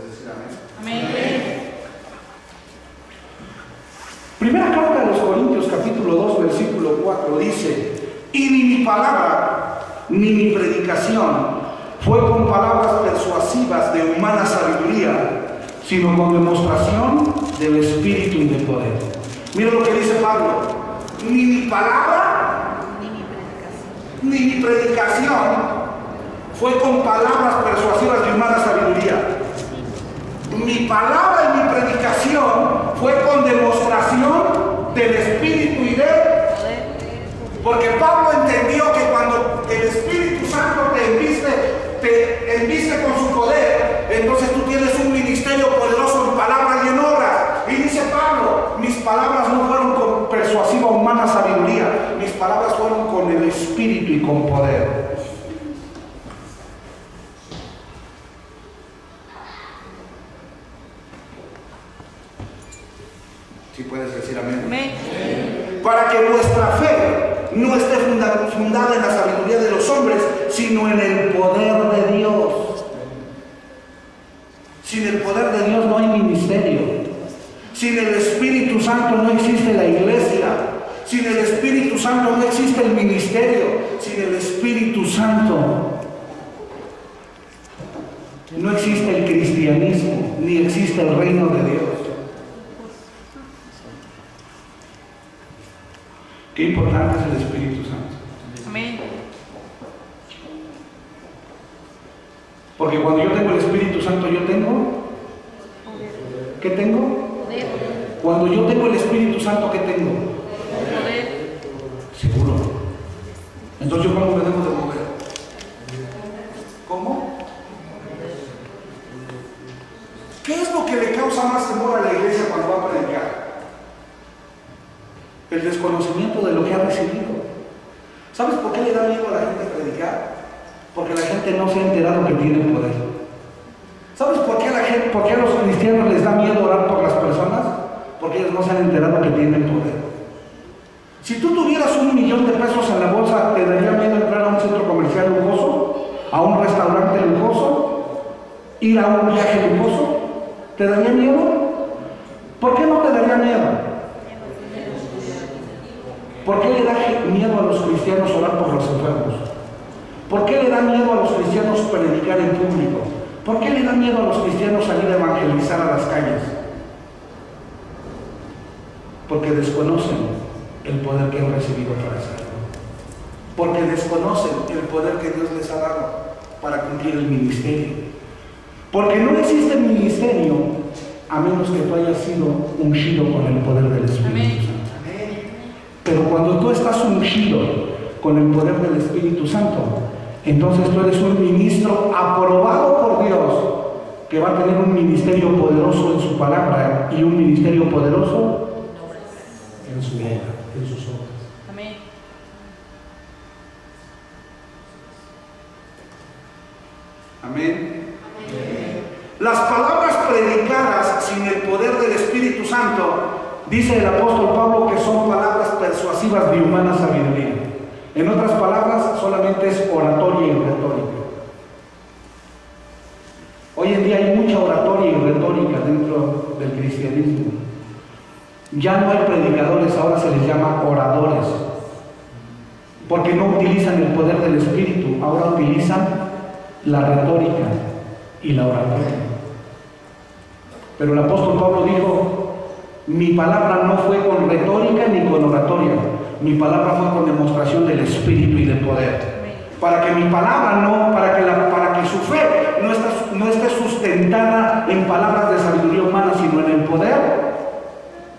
puedes decir amén? Amén. Primera carta de los Corintios, capítulo 2, versículo 4, dice: y ni mi palabra, ni mi predicación fue con palabras persuasivas de humana sabiduría, sino con demostración del Espíritu y de poder. Mira lo que dice Pablo: ni mi palabra, ni mi predicación fue con palabras persuasivas de humana sabiduría. Mi palabra y mi predicación fue con demostración del Espíritu y de... Porque Pablo entendió que cuando el Espíritu Santo te enviste con su poder, entonces tú tienes un ministerio poderoso en palabras y en obras. Y dice Pablo: mis palabras no fueron con persuasiva humana sabiduría, mis palabras fueron con el Espíritu y con poder. Si puedes decir amén. Amén. Para que nuestra fe no esté fundada en la sabiduría de los hombres, sino en el poder de Dios. Sin el poder de Dios no hay ministerio. Sin el Espíritu Santo no existe la iglesia. Sin el Espíritu Santo no existe el ministerio. Sin el Espíritu Santo no existe el cristianismo, ni existe el reino de Dios. Qué importante es el Espíritu Santo. Amén. Porque cuando yo tengo el Espíritu Santo, yo tengo... ¿Qué tengo? Poder. Cuando yo tengo el Espíritu Santo, ¿qué tengo? Poder. Seguro. Entonces, ¿cómo me debo de mover? ¿Cómo? ¿Qué es lo que le causa más temor a la iglesia cuando va a predicar? El desconocimiento de lo que ha recibido. ¿Sabes por qué le da miedo a la gente predicar? Porque la gente no se ha enterado que tiene poder. ¿Sabes por qué a los cristianos les da miedo orar por las personas? Porque ellos no se han enterado que tienen poder. Si tú tuvieras $1 millón de pesos en la bolsa, ¿te daría miedo entrar a un centro comercial lujoso? ¿A un restaurante lujoso? ¿Ir a un viaje lujoso? ¿Te daría miedo? ¿Por qué no te daría miedo? ¿Por qué le da miedo a los cristianos orar por los enfermos? ¿Por qué le da miedo a los cristianos predicar en público? ¿Por qué le da miedo a los cristianos salir a evangelizar a las calles? Porque desconocen el poder que han recibido para hacerlo. Porque desconocen el poder que Dios les ha dado para cumplir el ministerio. Porque no existe ministerio a menos que tú hayas sido ungido con el poder del Espíritu Santo. Pero cuando tú estás ungido con el poder del Espíritu Santo, entonces tú eres un ministro aprobado por Dios, que va a tener un ministerio poderoso en su palabra y un ministerio poderoso en su obra, en sus obras. Amén. Amén. Las palabras predicadas sin el poder del Espíritu Santo, dice el apóstol Pablo, que son palabras persuasivas de humana sabiduría. En otras palabras, solamente es oratoria y retórica. Hoy en día hay mucha oratoria y retórica dentro del cristianismo. Ya no hay predicadores, ahora se les llama oradores. Porque no utilizan el poder del Espíritu, ahora utilizan la retórica y la oratoria. Pero el apóstol Pablo dijo: mi palabra no fue con retórica ni con oratoria, mi palabra fue con demostración del Espíritu y del poder. Para que mi palabra para que su fe no esté sustentada en palabras de sabiduría humana, sino en el poder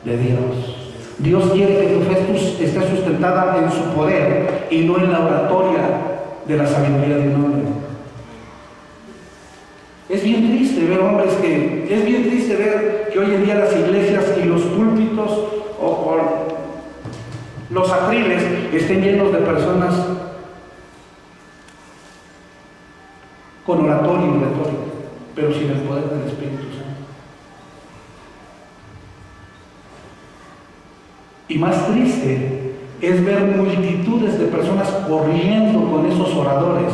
de Dios. Dios quiere que tu fe esté sustentada en su poder y no en la oratoria de la sabiduría de un hombre. Es bien triste ver que hoy en día las iglesias y los púlpitos o los atriles estén llenos de personas con oratoria y retórica, pero sin el poder del Espíritu Santo. Y más triste es ver multitudes de personas corriendo con esos oradores,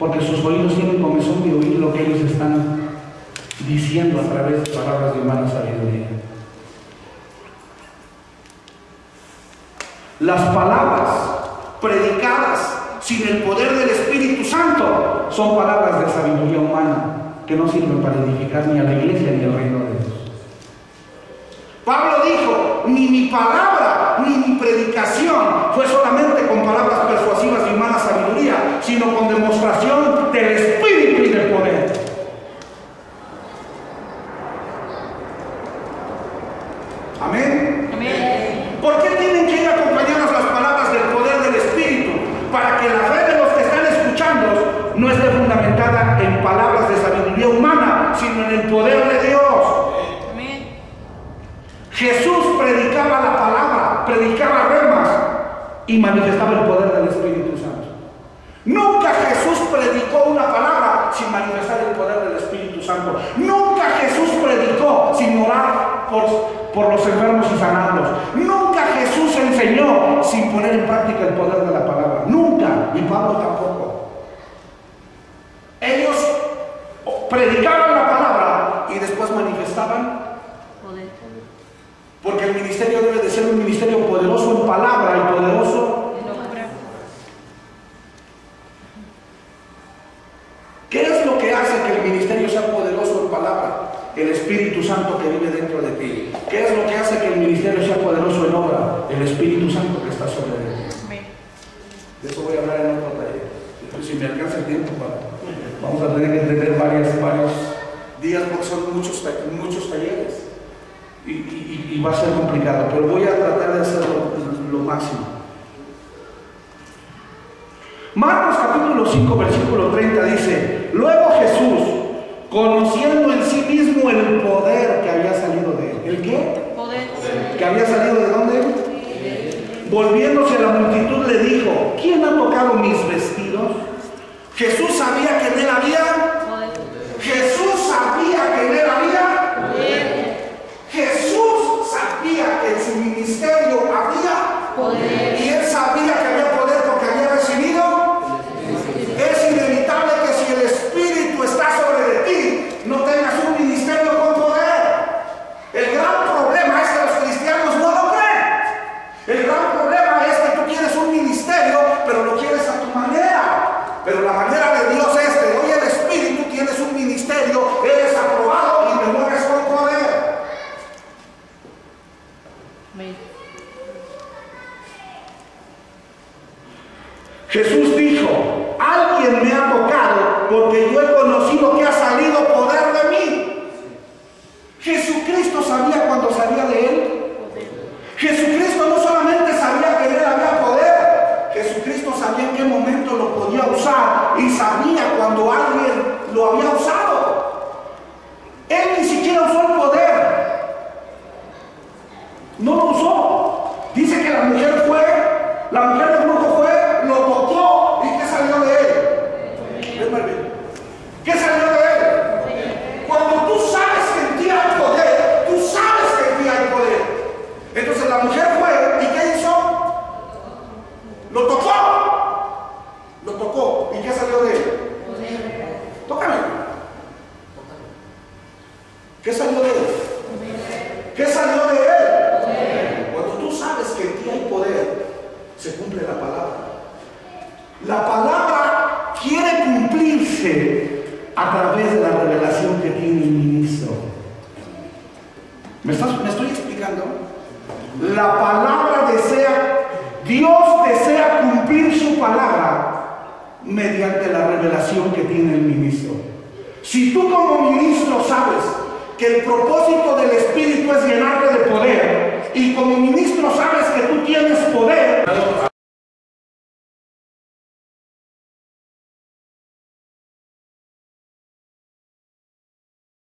porque sus oídos tienen comezón de oír lo que ellos están diciendo a través de palabras de humana sabiduría. Las palabras predicadas sin el poder del Espíritu Santo son palabras de sabiduría humana que no sirven para edificar ni a la iglesia ni al reino de Dios. Pablo dijo, ni mi palabra ni mi predicación fue solamente con palabras persuasivas de humana sabiduría, sino con demostración del Espíritu y del poder. Amén. Amén. ¿Por qué tienen que ir acompañadas las palabras del poder del Espíritu? Para que la fe de los que están escuchando no esté fundamentada en palabras de sabiduría humana, sino en el poder de Dios. Amén. Jesús predicaba la palabra, predicaba remas y manifestaba el poder del Espíritu Santo. Nunca Jesús predicó una palabra sin manifestar el poder del Espíritu Santo. Nunca Jesús predicó sin orar por los enfermos y sanarlos. Nunca Jesús enseñó sin poner en práctica el poder de la palabra. Nunca, y Pablo tampoco. Ellos predicaban la palabra y después manifestaban Poder. porque el ministerio debe de ser un ministerio poderoso en palabra y poderoso. ¿Qué es lo que hace que el ministerio sea poderoso en palabra? El Espíritu Santo que vive dentro de ti. ¿Qué es lo que hace que el ministerio sea poderoso en obra? El Espíritu Santo que está sobre ti. Amén. De eso voy a hablar en otro taller. Si me alcanza el tiempo, vamos a tener que tener varios días porque son muchos talleres. Y va a ser complicado, pero voy a tratar de hacerlo lo máximo. Marcos capítulo 5 versículo 30 dice: luego Jesús, conociendo en sí mismo el poder que había salido de él. ¿El qué? Poder. ¿Que había salido de dónde? Volviéndose a la multitud le dijo: ¿quién ha tocado mis vestidos? Jesús sabía que en él había. Poder. Jesús sabía que en él había. Poder. Jesús sabía que en su ministerio había. Poder. Y él sabía que había poder porque había recibido. Es inevitable que si el Espíritu está sobre de ti, no tengas un ministerio con poder. El gran problema es que los cristianos no lo creen. El gran problema es que tú quieres un ministerio, pero lo quieres a tu manera. Pero la manera de Dios es que hoy el Espíritu tienes un ministerio, eres aprobado y te mueves con poder. Amén. Jesús dijo: alguien me ha tocado porque yo he conocido que ha salido poder de mí. Jesucristo sabía cuando salía de él. Jesucristo no solamente sabía que en él había poder, Jesucristo sabía en qué momento lo podía usar y sabía cuando alguien lo había usado. Él ni siquiera usó el poder. No lo usó. Dice que la mujer del brujo fue, lo tocó y ¿qué salió de él? ¿Qué salió de él? Cuando tú sabes que en ti hay poder, tú sabes que en ti hay poder. Entonces la mujer fue y ¿qué hizo? Lo tocó y ¿qué salió de él? Tócame. ¿Qué salió de él? ¿Qué salió de él? Cuando tú sabes que en ti hay poder, se cumple la palabra. La palabra quiere cumplirse a través de la revelación que tiene el ministro. ¿Me estoy explicando? La palabra Dios desea cumplir su palabra mediante la revelación que tiene el ministro. Si tú como ministro sabes que el propósito del Espíritu es llenarte de poder, y como ministro sabes que tú tienes